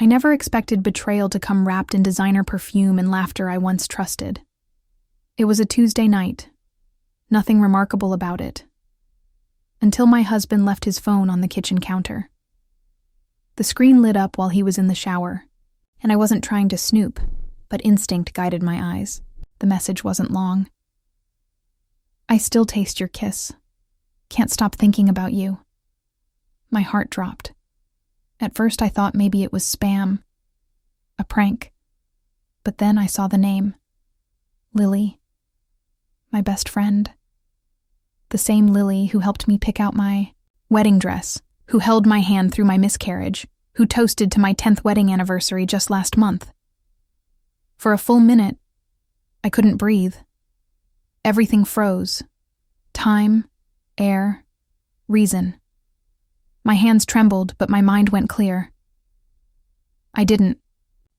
I never expected betrayal to come wrapped in designer perfume and laughter I once trusted. It was a Tuesday night. Nothing remarkable about it. Until my husband left his phone on the kitchen counter. The screen lit up while he was in the shower, and I wasn't trying to snoop, but instinct guided my eyes. The message wasn't long. I still taste your kiss. Can't stop thinking about you. My heart dropped. At first I thought maybe it was spam, a prank. But then I saw the name. Lily. My best friend. The same Lily who helped me pick out my wedding dress, who held my hand through my miscarriage, who toasted to my 10th wedding anniversary just last month. For a full minute, I couldn't breathe. Everything froze. Time, air, reason. My hands trembled, but my mind went clear. I didn't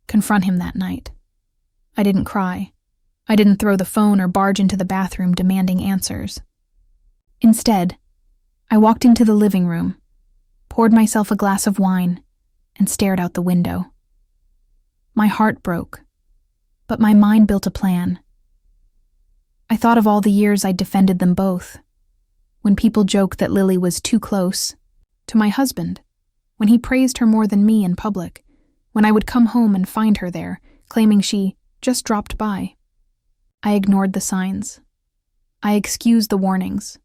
confront him that night. I didn't cry. I didn't throw the phone or barge into the bathroom demanding answers. Instead, I walked into the living room, poured myself a glass of wine, and stared out the window. My heart broke, but my mind built a plan. I thought of all the years I'd defended them both, when people joked that Lily was too close, to my husband, when he praised her more than me in public, when I would come home and find her there, claiming she just dropped by. I ignored the signs. I excused the warnings.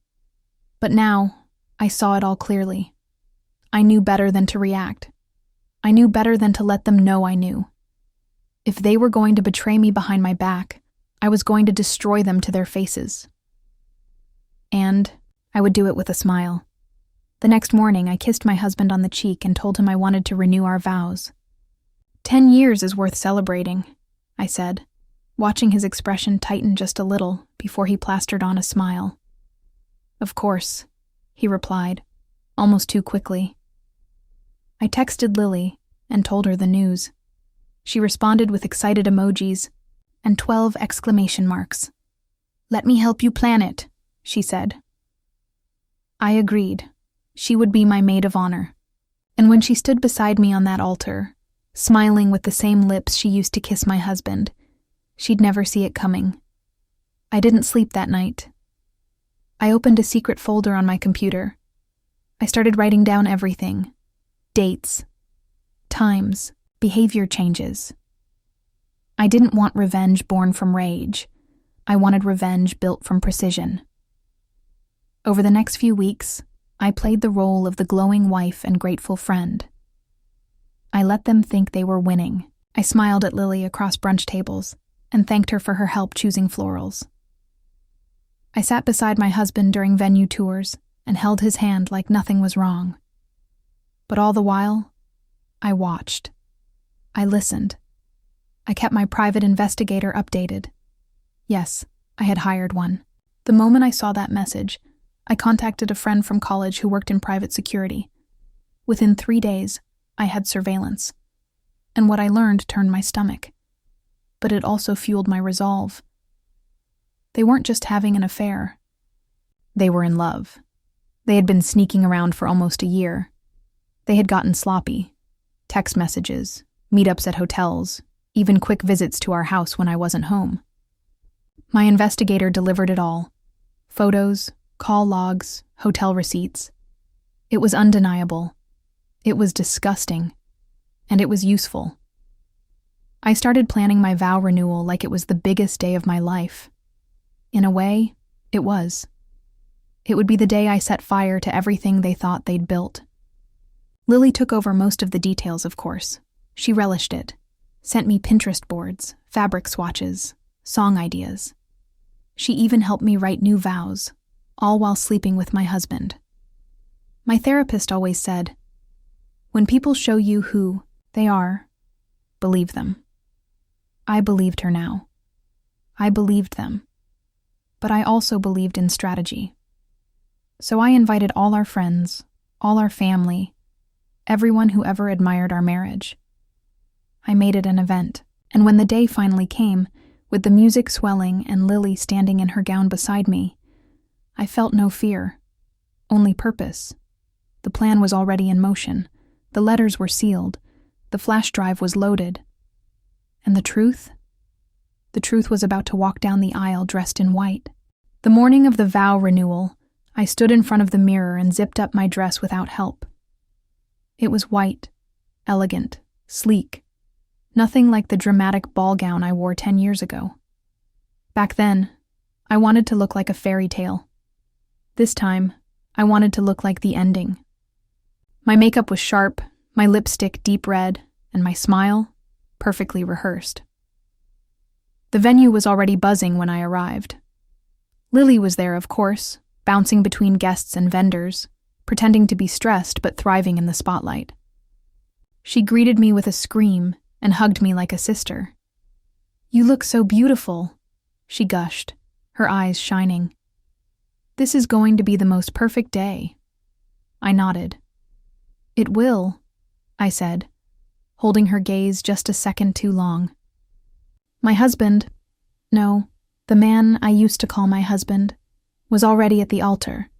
But now, I saw it all clearly. I knew better than to react. I knew better than to let them know I knew. If they were going to betray me behind my back, I was going to destroy them to their faces. And I would do it with a smile. The next morning, I kissed my husband on the cheek and told him I wanted to renew our vows. 10 years is worth celebrating, I said, watching his expression tighten just a little before he plastered on a smile. Of course, he replied, almost too quickly. I texted Lily and told her the news. She responded with excited emojis and 12 exclamation marks. "Let me help you plan it," she said. I agreed. She would be my maid of honor. And when she stood beside me on that altar, smiling with the same lips she used to kiss my husband, she'd never see it coming. I didn't sleep that night. I opened a secret folder on my computer. I started writing down everything. Dates, times, behavior changes. I didn't want revenge born from rage. I wanted revenge built from precision. Over the next few weeks, I played the role of the glowing wife and grateful friend. I let them think they were winning. I smiled at Lily across brunch tables and thanked her for her help choosing florals. I sat beside my husband during venue tours and held his hand like nothing was wrong. But all the while, I watched. I listened. I kept my private investigator updated. Yes, I had hired one. The moment I saw that message, I contacted a friend from college who worked in private security. Within 3 days, I had surveillance. And what I learned turned my stomach. But it also fueled my resolve. They weren't just having an affair. They were in love. They had been sneaking around for almost a year. They had gotten sloppy. Text messages, meetups at hotels, even quick visits to our house when I wasn't home. My investigator delivered it all. Photos, call logs, hotel receipts. It was undeniable. It was disgusting. And it was useful. I started planning my vow renewal like it was the biggest day of my life. In a way, it was. It would be the day I set fire to everything they thought they'd built. Lily took over most of the details, of course. She relished it. Sent me Pinterest boards, fabric swatches, song ideas. She even helped me write new vows, all while sleeping with my husband. My therapist always said, "When people show you who they are, believe them." I believed her now. I believed them. But I also believed in strategy. So I invited all our friends, all our family, everyone who ever admired our marriage. I made it an event, and when the day finally came, with the music swelling and Lily standing in her gown beside me, I felt no fear, only purpose. The plan was already in motion. The letters were sealed. The The flash drive was loaded. And the truth? The truth was about to walk down the aisle dressed in white. The morning of the vow renewal, I stood in front of the mirror and zipped up my dress without help. It was white, elegant, sleek, nothing like the dramatic ball gown I wore 10 years ago. Back then, I wanted to look like a fairy tale. This time, I wanted to look like the ending. My makeup was sharp, my lipstick deep red, and my smile perfectly rehearsed. The venue was already buzzing when I arrived. Lily was there, of course, bouncing between guests and vendors, pretending to be stressed but thriving in the spotlight. She greeted me with a scream and hugged me like a sister. "You look so beautiful," she gushed, her eyes shining. "This is going to be the most perfect day." I nodded. "It will," I said, holding her gaze just a second too long. My husband, no, the man I used to call my husband, was already at the altar,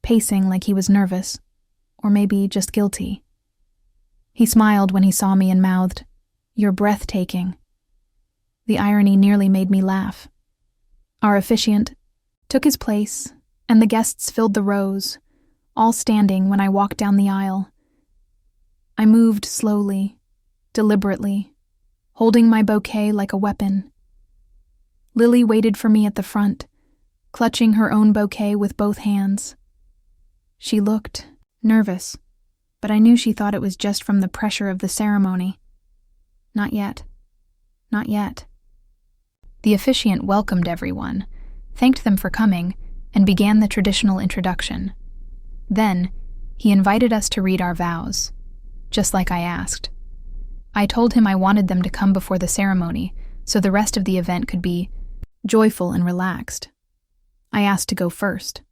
pacing like he was nervous, or maybe just guilty. He smiled when he saw me and mouthed, "You're breathtaking." The irony nearly made me laugh. Our officiant took his place, and the guests filled the rows, all standing when I walked down the aisle. I moved slowly, deliberately, holding my bouquet like a weapon. Lily waited for me at the front, clutching her own bouquet with both hands. She looked nervous, but I knew she thought it was just from the pressure of the ceremony. Not yet. Not yet. The officiant welcomed everyone, thanked them for coming, and began the traditional introduction. Then, he invited us to read our vows, just like I asked. I told him I wanted them to come before the ceremony, so the rest of the event could be joyful and relaxed. I asked to go first.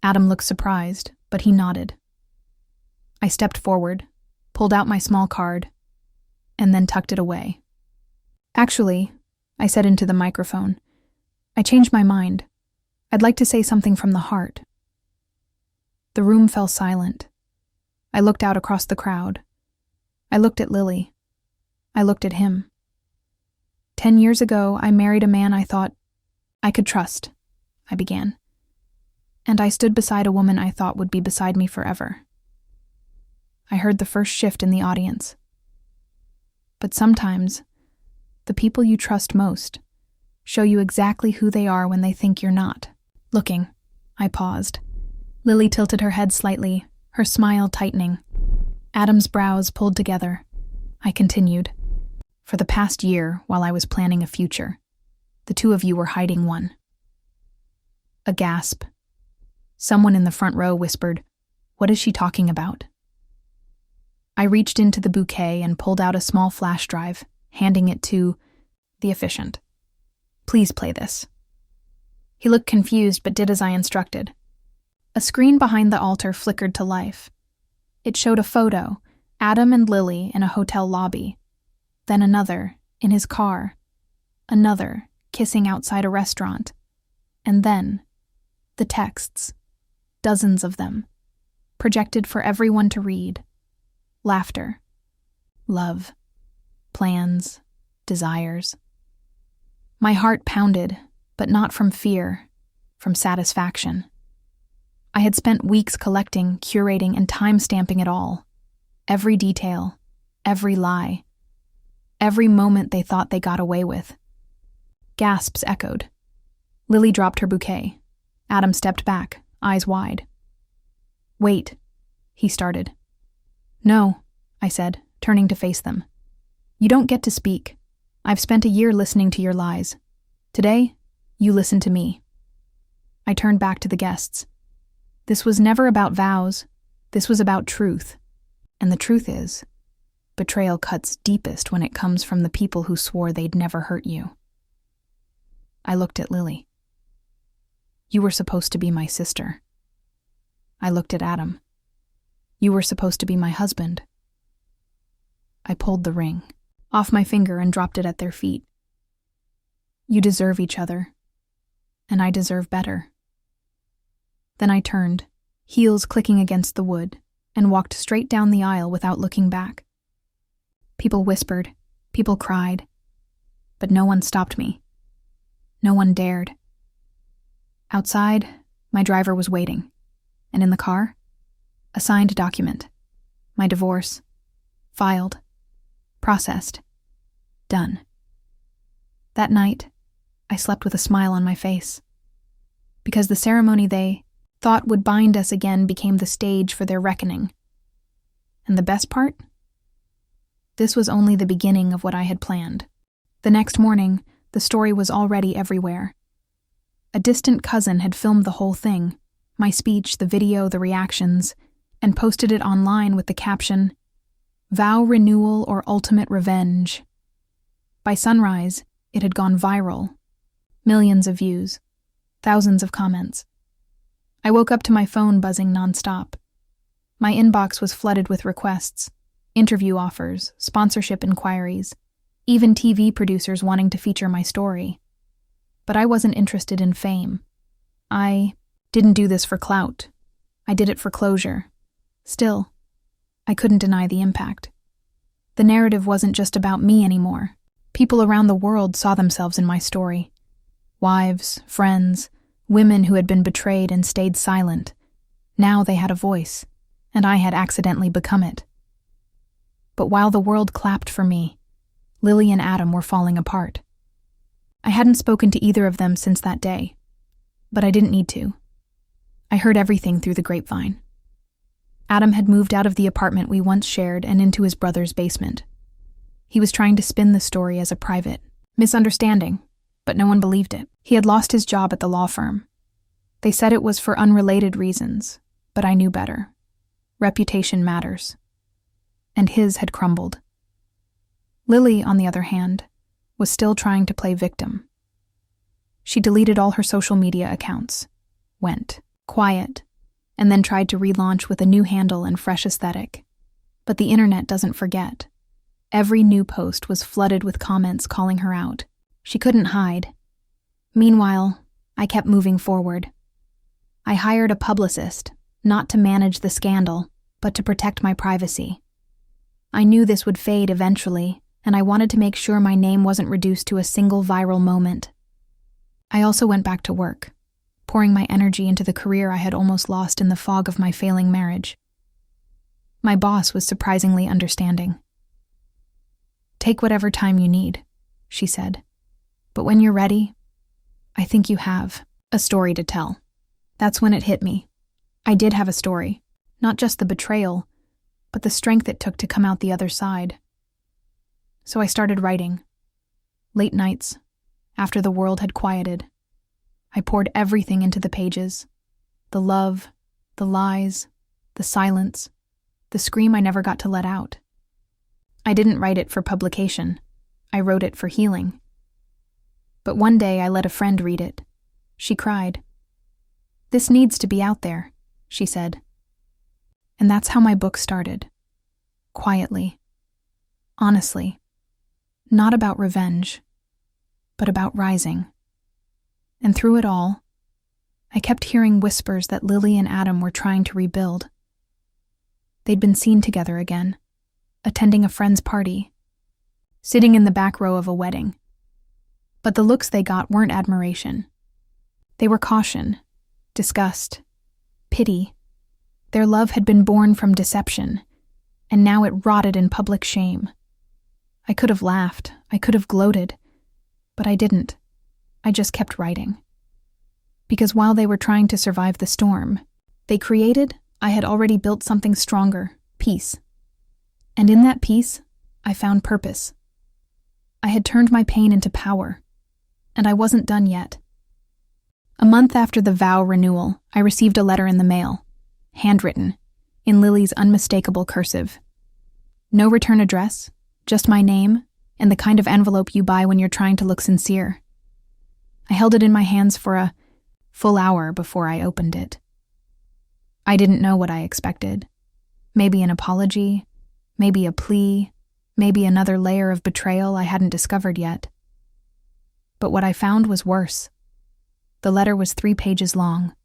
Adam looked surprised, but he nodded. I stepped forward, pulled out my small card, and then tucked it away. "Actually," I said into the microphone, "I changed my mind. I'd like to say something from the heart." The room fell silent. I looked out across the crowd. I looked at Lily. I looked at him. 10 years ago, I married a man I thought I could trust, I began. And I stood beside a woman I thought would be beside me forever. I heard the first shift in the audience. But sometimes, the people you trust most show you exactly who they are when they think you're not. Looking, I paused. Lily tilted her head slightly, her smile tightening. Adam's brows pulled together. I continued. "For the past year, while I was planning a future, the two of you were hiding one." A gasp. Someone in the front row whispered, "What is she talking about?" I reached into the bouquet and pulled out a small flash drive, handing it to the officiant. "Please play this." He looked confused but did as I instructed. A screen behind the altar flickered to life. It showed a photo, Adam and Lily in a hotel lobby. Then another, in his car. Another, kissing outside a restaurant. And then, the texts. Dozens of them. Projected for everyone to read. Laughter. Love. Plans. Desires. My heart pounded, but not from fear, from satisfaction. I had spent weeks collecting, curating, and time-stamping it all. Every detail, every lie, every moment they thought they got away with. Gasps echoed. Lily dropped her bouquet. Adam stepped back, eyes wide. "Wait," he started. "No," I said, turning to face them. "You don't get to speak. I've spent a year listening to your lies. Today, you listen to me." I turned back to the guests. This was never about vows. This was about truth. And the truth is, betrayal cuts deepest when it comes from the people who swore they'd never hurt you. I looked at Lily. "You were supposed to be my sister." I looked at Adam. "You were supposed to be my husband." I pulled the ring off my finger and dropped it at their feet. "You deserve each other, and I deserve better." Then I turned, heels clicking against the wood, and walked straight down the aisle without looking back. People whispered, people cried, but no one stopped me. No one dared. Outside, my driver was waiting, and in the car, a signed document. My divorce. Filed. Processed. Done. That night, I slept with a smile on my face, because the ceremony they thought would bind us again became the stage for their reckoning. And the best part? This was only the beginning of what I had planned. The next morning, the story was already everywhere. A distant cousin had filmed the whole thing, my speech, the video, the reactions, and posted it online with the caption, "Vow renewal or ultimate revenge." By sunrise, it had gone viral. Millions of views, thousands of comments. I woke up to my phone buzzing nonstop. My inbox was flooded with requests, interview offers, sponsorship inquiries, even TV producers wanting to feature my story. But I wasn't interested in fame. I didn't do this for clout. I did it for closure. Still, I couldn't deny the impact. The narrative wasn't just about me anymore. People around the world saw themselves in my story. Wives, friends, women who had been betrayed and stayed silent. Now they had a voice, and I had accidentally become it. But while the world clapped for me, Lily and Adam were falling apart. I hadn't spoken to either of them since that day, but I didn't need to. I heard everything through the grapevine. Adam had moved out of the apartment we once shared and into his brother's basement. He was trying to spin the story as a private misunderstanding, but no one believed it. He had lost his job at the law firm. They said it was for unrelated reasons, but I knew better. Reputation matters. And his had crumbled. Lily, on the other hand, was still trying to play victim. She deleted all her social media accounts, went quiet, and then tried to relaunch with a new handle and fresh aesthetic. But the internet doesn't forget. Every new post was flooded with comments calling her out. She couldn't hide. Meanwhile, I kept moving forward. I hired a publicist, not to manage the scandal, but to protect my privacy. I knew this would fade eventually, and I wanted to make sure my name wasn't reduced to a single viral moment. I also went back to work, pouring my energy into the career I had almost lost in the fog of my failing marriage. My boss was surprisingly understanding. "Take whatever time you need," she said. "But when you're ready, I think you have a story to tell." That's when it hit me. I did have a story, not just the betrayal, but the strength it took to come out the other side. So I started writing. Late nights, after the world had quieted, I poured everything into the pages. The love, the lies, the silence, the scream I never got to let out. I didn't write it for publication. I wrote it for healing. But one day I let a friend read it. She cried. "This needs to be out there," she said. And that's how my book started. Quietly. Honestly. Not about revenge, but about rising. And through it all, I kept hearing whispers that Lily and Adam were trying to rebuild. They'd been seen together again, attending a friend's party, sitting in the back row of a wedding. But the looks they got weren't admiration. They were caution, disgust, pity. Their love had been born from deception, and now it rotted in public shame. I could have laughed, I could have gloated, but I didn't. I just kept writing. Because while they were trying to survive the storm they created, I had already built something stronger, peace. And in that peace, I found purpose. I had turned my pain into power, and I wasn't done yet. A month after the vow renewal, I received a letter in the mail, handwritten, in Lily's unmistakable cursive. No return address, just my name, and the kind of envelope you buy when you're trying to look sincere. I held it in my hands for a full hour before I opened it. I didn't know what I expected. Maybe an apology, maybe a plea, maybe another layer of betrayal I hadn't discovered yet. But what I found was worse. The letter was 3 pages long.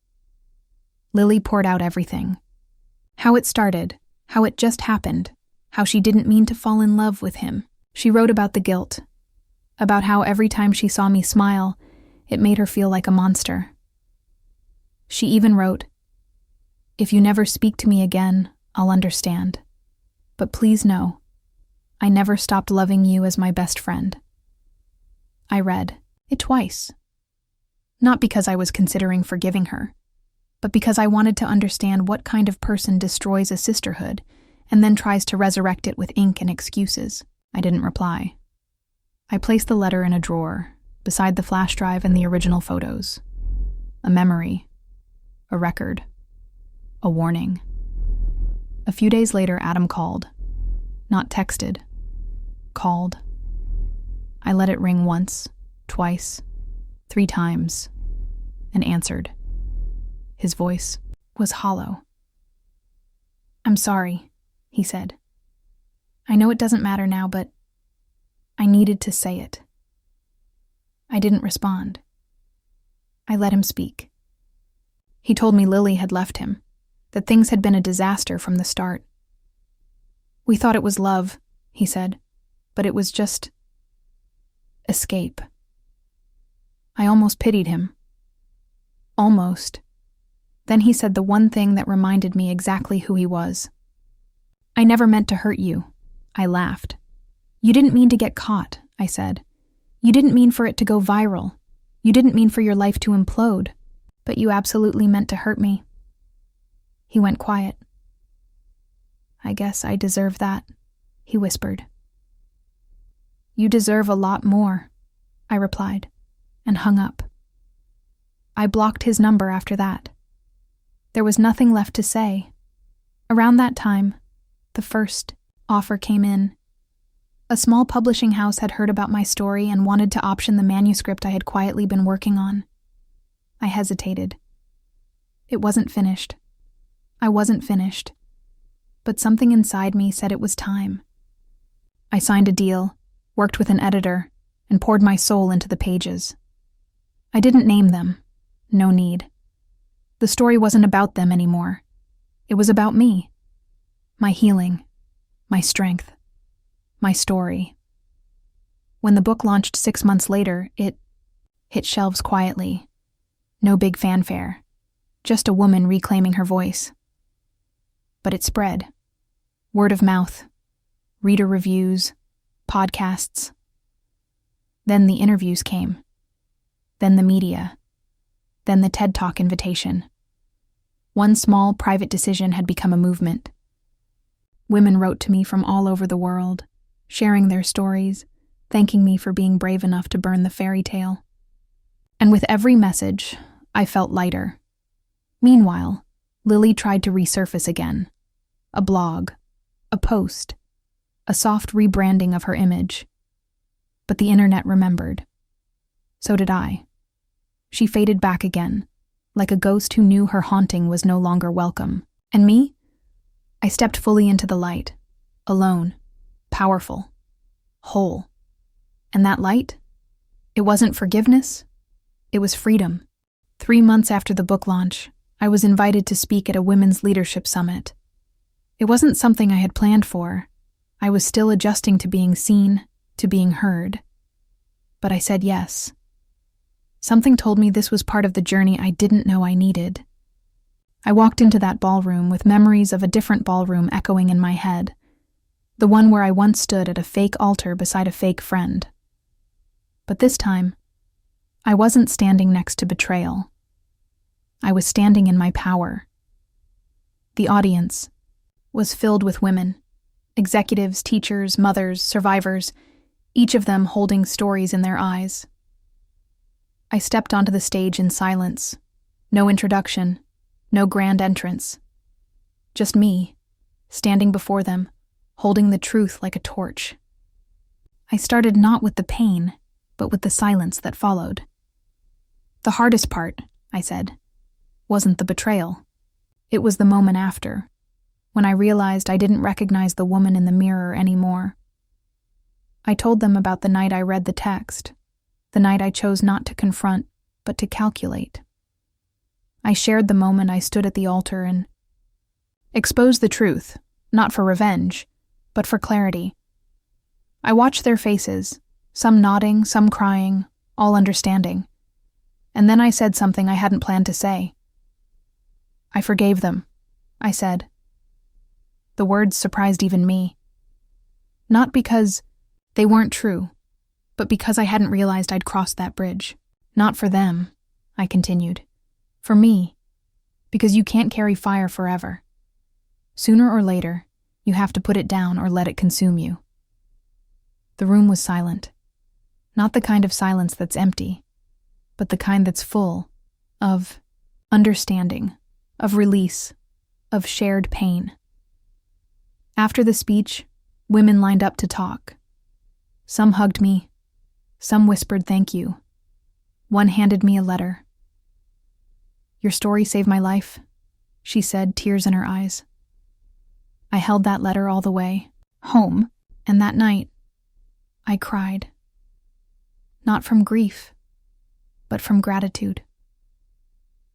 Lily poured out everything. How it started, how it just happened, how she didn't mean to fall in love with him. She wrote about the guilt, about how every time she saw me smile, it made her feel like a monster. She even wrote, "If you never speak to me again, I'll understand. But please know, I never stopped loving you as my best friend." I read it twice. Not because I was considering forgiving her, but because I wanted to understand what kind of person destroys a sisterhood and then tries to resurrect it with ink and excuses. I didn't reply. I placed the letter in a drawer, beside the flash drive and the original photos. A memory, a record, a warning. A few days later, Adam called. Not texted. Called. I let it ring once, twice, 3 times, and answered. His voice was hollow. "I'm sorry," he said. "I know it doesn't matter now, but I needed to say it." I didn't respond. I let him speak. He told me Lily had left him, that things had been a disaster from the start. "We thought it was love," he said, "but it was just escape." I almost pitied him. Almost. Then he said the one thing that reminded me exactly who he was. "I never meant to hurt you." I laughed. "You didn't mean to get caught," I said. "You didn't mean for it to go viral. You didn't mean for your life to implode. But you absolutely meant to hurt me." He went quiet. "I guess I deserve that," he whispered. "You deserve a lot more," I replied, and hung up. I blocked his number after that. There was nothing left to say. Around that time, the first offer came in. A small publishing house had heard about my story and wanted to option the manuscript I had quietly been working on. I hesitated. It wasn't finished. I wasn't finished. But something inside me said it was time. I signed a deal, worked with an editor, and poured my soul into the pages. I didn't name them. No need. The story wasn't about them anymore. It was about me. My healing. My strength. My story. When the book launched 6 months later, it hit shelves quietly. No big fanfare. Just a woman reclaiming her voice. But it spread. Word of mouth. Reader reviews. Podcasts. Then the interviews came. Then the media. Then the TED Talk invitation. One small private decision had become a movement. Women wrote to me from all over the world, sharing their stories, thanking me for being brave enough to burn the fairy tale. And with every message, I felt lighter. Meanwhile, Lily tried to resurface again. A blog, a post, a soft rebranding of her image. But the internet remembered. So did I. She faded back again, like a ghost who knew her haunting was no longer welcome. And me? I stepped fully into the light, alone, powerful, whole. And that light? It wasn't forgiveness. It was freedom. 3 months after the book launch, I was invited to speak at a women's leadership summit. It wasn't something I had planned for. I was still adjusting to being seen, to being heard. But I said yes. Something told me this was part of the journey I didn't know I needed. I walked into that ballroom with memories of a different ballroom echoing in my head, the one where I once stood at a fake altar beside a fake friend. But this time, I wasn't standing next to Betrayal. I was standing in my power. The audience was filled with women, executives, teachers, mothers, survivors, each of them holding stories in their eyes. I stepped onto the stage in silence. No introduction, no grand entrance. Just me, standing before them, holding the truth like a torch. I started not with the pain, but with the silence that followed. The hardest part, I said, wasn't the betrayal. It was the moment after, when I realized I didn't recognize the woman in the mirror anymore. I told them about the night I read the text, the night I chose not to confront, but to calculate. I shared the moment I stood at the altar and exposed the truth, not for revenge, but for clarity. I watched their faces, some nodding, some crying, all understanding. And then I said something I hadn't planned to say. "I forgave them," I said. The words surprised even me. Not because they weren't true, but because I hadn't realized I'd crossed that bridge. "Not for them," I continued. "For me. Because you can't carry fire forever. Sooner or later, you have to put it down or let it consume you." The room was silent. Not the kind of silence that's empty, but the kind that's full of understanding, of release, of shared pain. After the speech, women lined up to talk. Some hugged me, some whispered thank you. One handed me a letter. "Your story saved my life," she said, tears in her eyes. I held that letter all the way home, and that night, I cried. Not from grief, but from gratitude.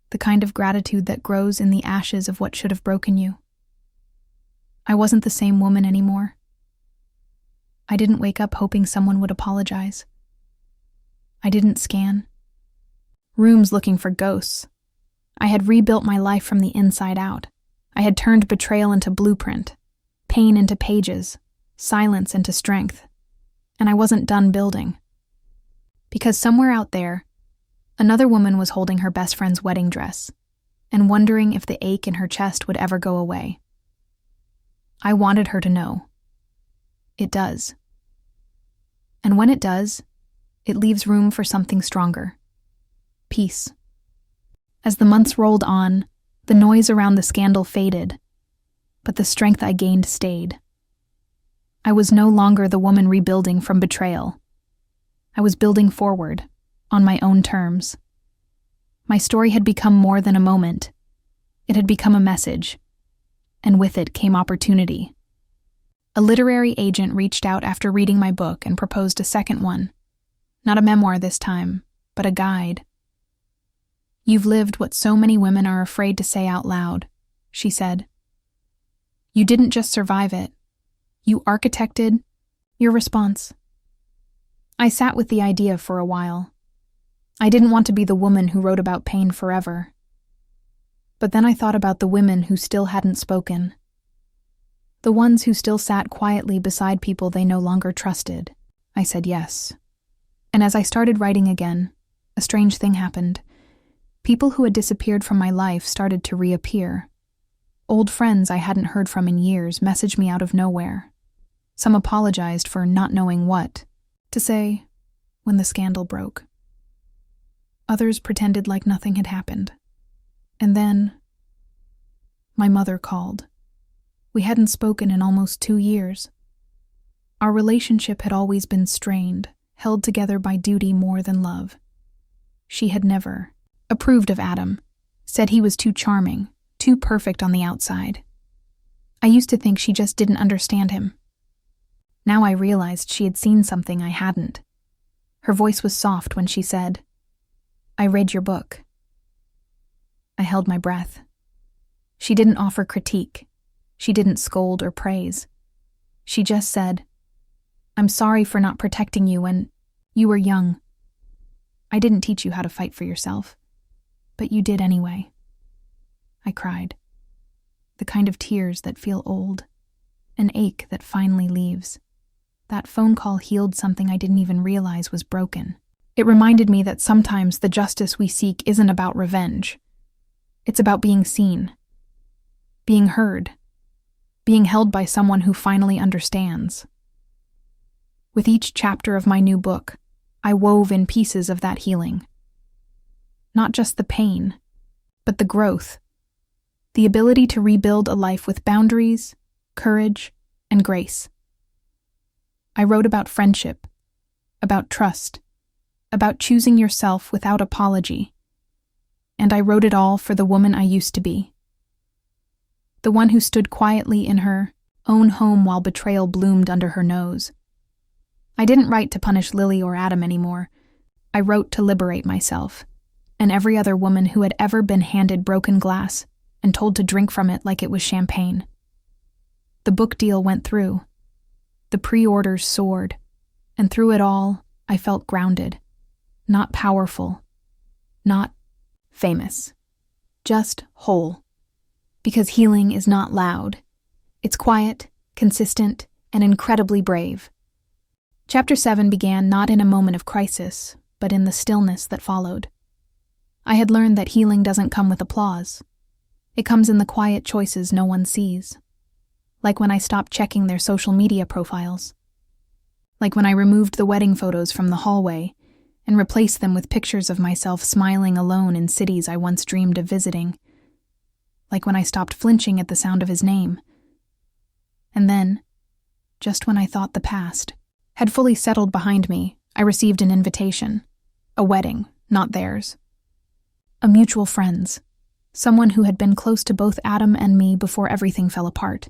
The kind of gratitude that grows in the ashes of what should have broken you. I wasn't the same woman anymore. I didn't wake up hoping someone would apologize. I didn't scan rooms looking for ghosts. I had rebuilt my life from the inside out. I had turned betrayal into blueprint, pain into pages, silence into strength. And I wasn't done building. Because somewhere out there, another woman was holding her best friend's wedding dress and wondering if the ache in her chest would ever go away. I wanted her to know. It does. And when it does, it leaves room for something stronger. Peace. As the months rolled on, the noise around the scandal faded, but the strength I gained stayed. I was no longer the woman rebuilding from betrayal. I was building forward, on my own terms. My story had become more than a moment. It had become a message, and with it came opportunity. A literary agent reached out after reading my book and proposed a second one. Not a memoir this time, but a guide. "You've lived what so many women are afraid to say out loud," she said. "You didn't just survive it. You architected your response." I sat with the idea for a while. I didn't want to be the woman who wrote about pain forever. But then I thought about the women who still hadn't spoken. The ones who still sat quietly beside people they no longer trusted. I said yes. And as I started writing again, a strange thing happened. People who had disappeared from my life started to reappear. Old friends I hadn't heard from in years messaged me out of nowhere. Some apologized for not knowing what to say when the scandal broke. Others pretended like nothing had happened. And then, my mother called. We hadn't spoken in almost 2 years. Our relationship had always been strained, held together by duty more than love. She had never approved of Adam, said he was too charming, too perfect on the outside. I used to think she just didn't understand him. Now I realized she had seen something I hadn't. Her voice was soft when she said, "I read your book." I held my breath. She didn't offer critique. She didn't scold or praise. She just said, "I'm sorry for not protecting you when you were young. I didn't teach you how to fight for yourself, but you did anyway." I cried. The kind of tears that feel old, an ache that finally leaves. That phone call healed something I didn't even realize was broken. It reminded me that sometimes the justice we seek isn't about revenge. It's about being seen, being heard, being held by someone who finally understands. With each chapter of my new book, I wove in pieces of that healing. Not just the pain, but the growth, the ability to rebuild a life with boundaries, courage, and grace. I wrote about friendship, about trust, about choosing yourself without apology. And I wrote it all for the woman I used to be. The one who stood quietly in her own home while betrayal bloomed under her nose. I didn't write to punish Lily or Adam anymore. I wrote to liberate myself, and every other woman who had ever been handed broken glass and told to drink from it like it was champagne. The book deal went through, The pre-orders soared, and through it all, I felt grounded, not powerful, not famous, just whole. Because healing is not loud. It's quiet, consistent, and incredibly brave. Chapter 7 began not in a moment of crisis, but in the stillness that followed. I had learned that healing doesn't come with applause. It comes in the quiet choices no one sees. Like when I stopped checking their social media profiles. Like when I removed the wedding photos from the hallway and replaced them with pictures of myself smiling alone in cities I once dreamed of visiting. Like when I stopped flinching at the sound of his name. And then, just when I thought the past had fully settled behind me, I received an invitation. A wedding, not theirs. A mutual friend's. Someone who had been close to both Adam and me before everything fell apart.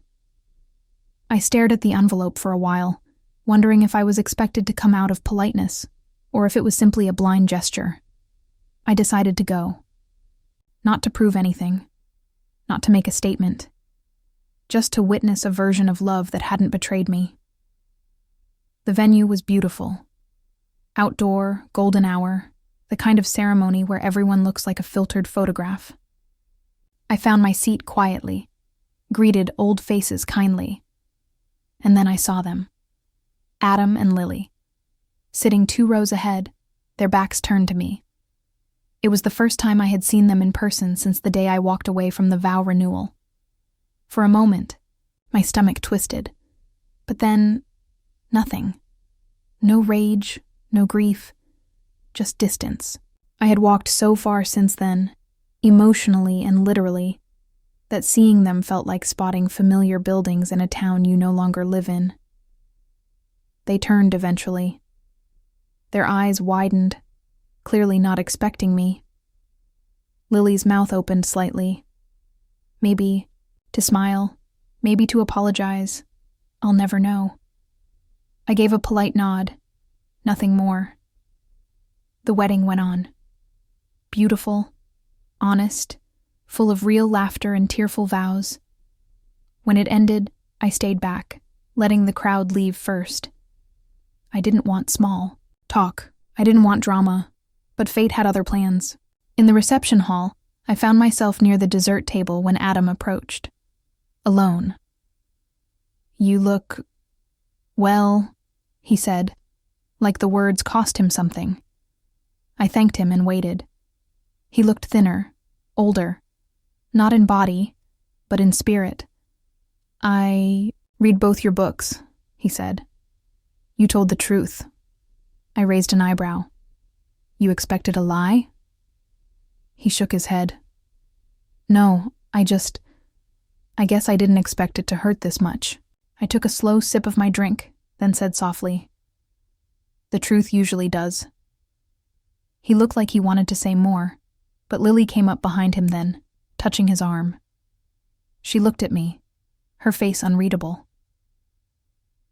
I stared at the envelope for a while, wondering if I was expected to come out of politeness, or if it was simply a blind gesture. I decided to go. Not to prove anything. Not to make a statement. Just to witness a version of love that hadn't betrayed me. The venue was beautiful. Outdoor, golden hour, the kind of ceremony where everyone looks like a filtered photograph. I found my seat quietly, greeted old faces kindly. And then I saw them. Adam and Lily. Sitting 2 rows ahead, their backs turned to me. It was the first time I had seen them in person since the day I walked away from the vow renewal. For a moment, my stomach twisted. But then, nothing. No rage, no grief, just distance. I had walked so far since then, emotionally and literally, that seeing them felt like spotting familiar buildings in a town you no longer live in. They turned eventually. Their eyes widened, clearly not expecting me. Lily's mouth opened slightly. Maybe to smile, maybe to apologize. I'll never know. I gave a polite nod. Nothing more. The wedding went on. Beautiful, honest, full of real laughter and tearful vows. When it ended, I stayed back, letting the crowd leave first. I didn't want small talk. I didn't want drama, but fate had other plans. In the reception hall, I found myself near the dessert table when Adam approached. Alone. "You look... well," he said, like the words cost him something. I thanked him and waited. He looked thinner, older, not in body, but in spirit. "I read both your books," he said. "You told the truth." I raised an eyebrow. "You expected a lie?" He shook his head. "No, I guess I didn't expect it to hurt this much." I took a slow sip of my drink, then said softly, "The truth usually does." He looked like he wanted to say more, but Lily came up behind him then, touching his arm. She looked at me, her face unreadable.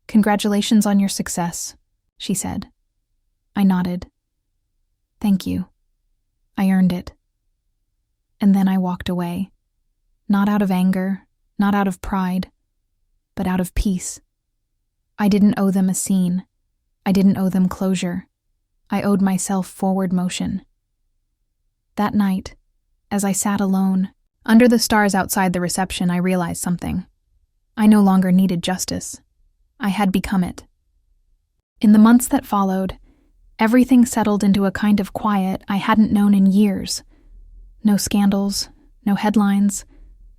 "Congratulations on your success," she said. I nodded. "Thank you. I earned it." And then I walked away, not out of anger, not out of pride, but out of peace. I didn't owe them a scene. I didn't owe them closure. I owed myself forward motion. That night, as I sat alone, under the stars outside the reception, I realized something. I no longer needed justice. I had become it. In the months that followed, everything settled into a kind of quiet I hadn't known in years. No scandals, no headlines,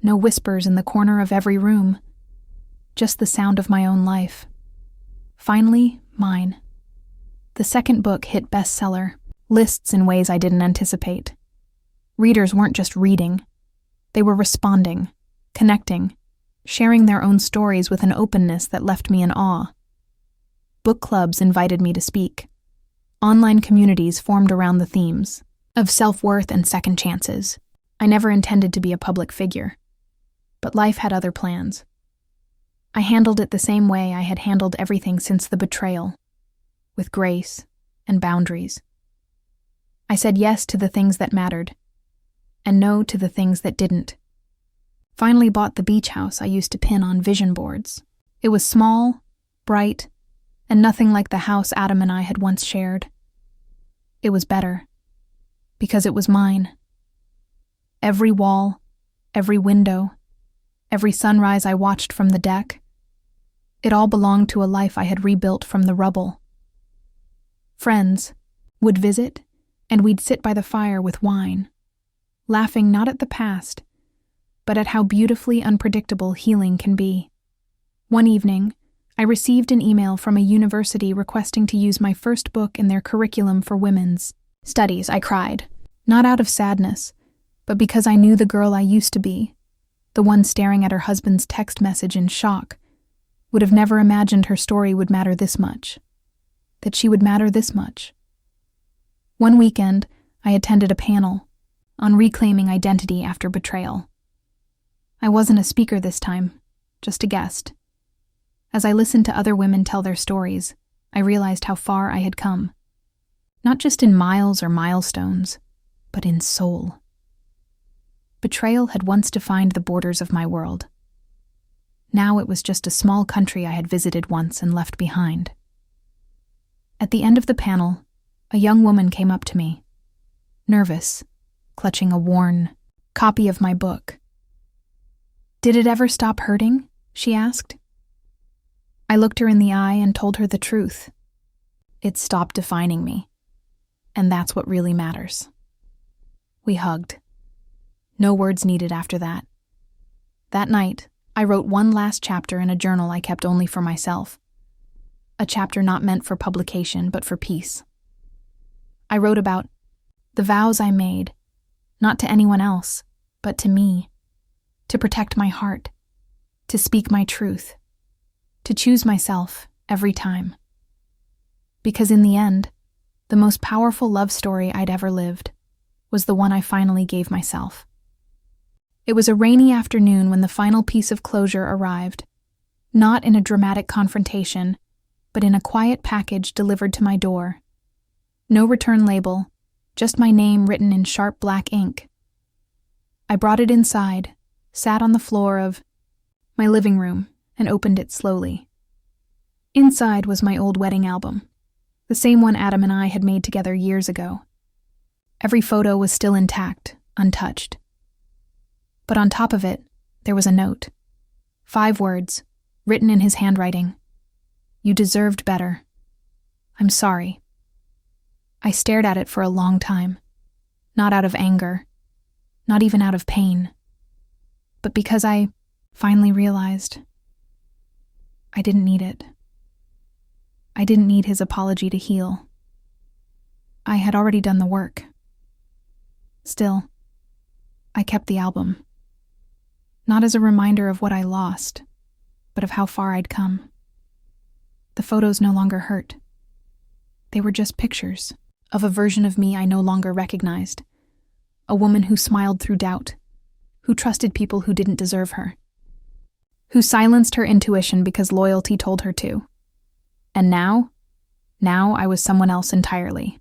no whispers in the corner of every room. Just the sound of my own life. Finally, mine. The second book hit bestseller, lists in ways I didn't anticipate. Readers weren't just reading. They were responding, connecting, sharing their own stories with an openness that left me in awe. Book clubs invited me to speak. Online communities formed around the themes of self-worth and second chances. I never intended to be a public figure, but life had other plans. I handled it the same way I had handled everything since the betrayal, with grace and boundaries. I said yes to the things that mattered, and no to the things that didn't. Finally bought the beach house I used to pin on vision boards. It was small, bright, and nothing like the house Adam and I had once shared. It was better, because it was mine. Every wall, every window, every sunrise I watched from the deck, it all belonged to a life I had rebuilt from the rubble. Friends would visit, and we'd sit by the fire with wine, laughing not at the past, but at how beautifully unpredictable healing can be. One evening, I received an email from a university requesting to use my first book in their curriculum for women's studies. I cried, not out of sadness, but because I knew the girl I used to be, the one staring at her husband's text message in shock, would have never imagined her story would matter this much, that she would matter this much. One weekend, I attended a panel on reclaiming identity after betrayal. I wasn't a speaker this time, just a guest. As I listened to other women tell their stories, I realized how far I had come. Not just in miles or milestones, but in soul. Betrayal had once defined the borders of my world. Now it was just a small country I had visited once and left behind. At the end of the panel, a young woman came up to me, nervous, clutching a worn copy of my book. "Did it ever stop hurting?" she asked. I looked her in the eye and told her the truth. It stopped defining me, and that's what really matters. We hugged. No words needed after that. That night, I wrote one last chapter in a journal I kept only for myself. A chapter not meant for publication, but for peace. I wrote about the vows I made, not to anyone else, but to me, to protect my heart, to speak my truth, to choose myself every time. Because in the end, the most powerful love story I'd ever lived was the one I finally gave myself. It was a rainy afternoon when the final piece of closure arrived, not in a dramatic confrontation, but in a quiet package delivered to my door. No return label, just my name written in sharp black ink. I brought it inside, sat on the floor of my living room, and opened it slowly. Inside was my old wedding album, the same one Adam and I had made together years ago. Every photo was still intact, untouched. But on top of it, there was a note. 5 words, written in his handwriting. "You deserved better. I'm sorry." I stared at it for a long time, not out of anger, not even out of pain, but because I finally realized I didn't need it. I didn't need his apology to heal. I had already done the work. Still, I kept the album. Not as a reminder of what I lost, but of how far I'd come. The photos no longer hurt. They were just pictures of a version of me I no longer recognized. A woman who smiled through doubt, who trusted people who didn't deserve her, who silenced her intuition because loyalty told her to. And now I was someone else entirely.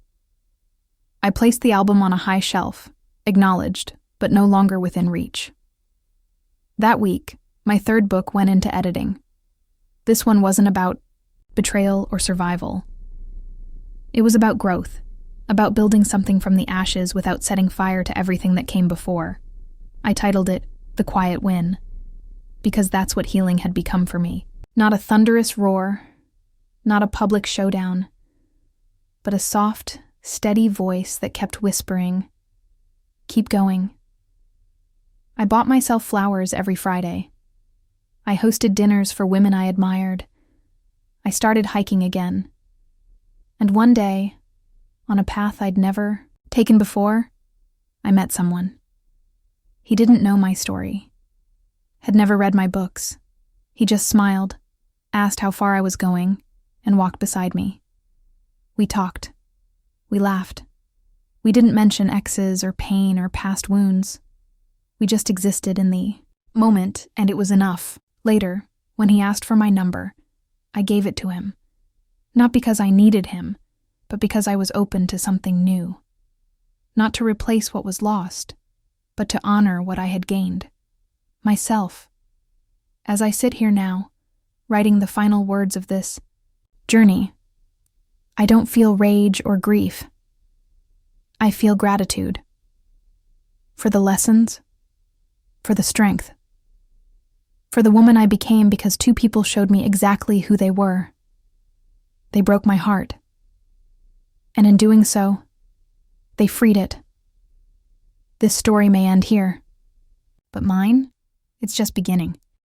I placed the album on a high shelf, acknowledged, but no longer within reach. That week, my 3rd book went into editing. This one wasn't about betrayal or survival. It was about growth, about building something from the ashes without setting fire to everything that came before. I titled it The Quiet Win, because that's what healing had become for me. Not a thunderous roar, not a public showdown, but a soft, steady voice that kept whispering, "Keep going." I bought myself flowers every Friday. I hosted dinners for women I admired. I started hiking again. And one day, on a path I'd never taken before, I met someone. He didn't know my story, had never read my books. He just smiled, asked how far I was going, and walked beside me. We talked. We laughed. We didn't mention exes or pain or past wounds. We just existed in the moment, and it was enough. Later, when he asked for my number, I gave it to him. Not because I needed him, but because I was open to something new. Not to replace what was lost, but to honor what I had gained. Myself. As I sit here now, writing the final words of this journey. I don't feel rage or grief. I feel gratitude. For the lessons, for the strength, for the woman I became because two people showed me exactly who they were. They broke my heart. And in doing so, they freed it. This story may end here, but mine, it's just beginning.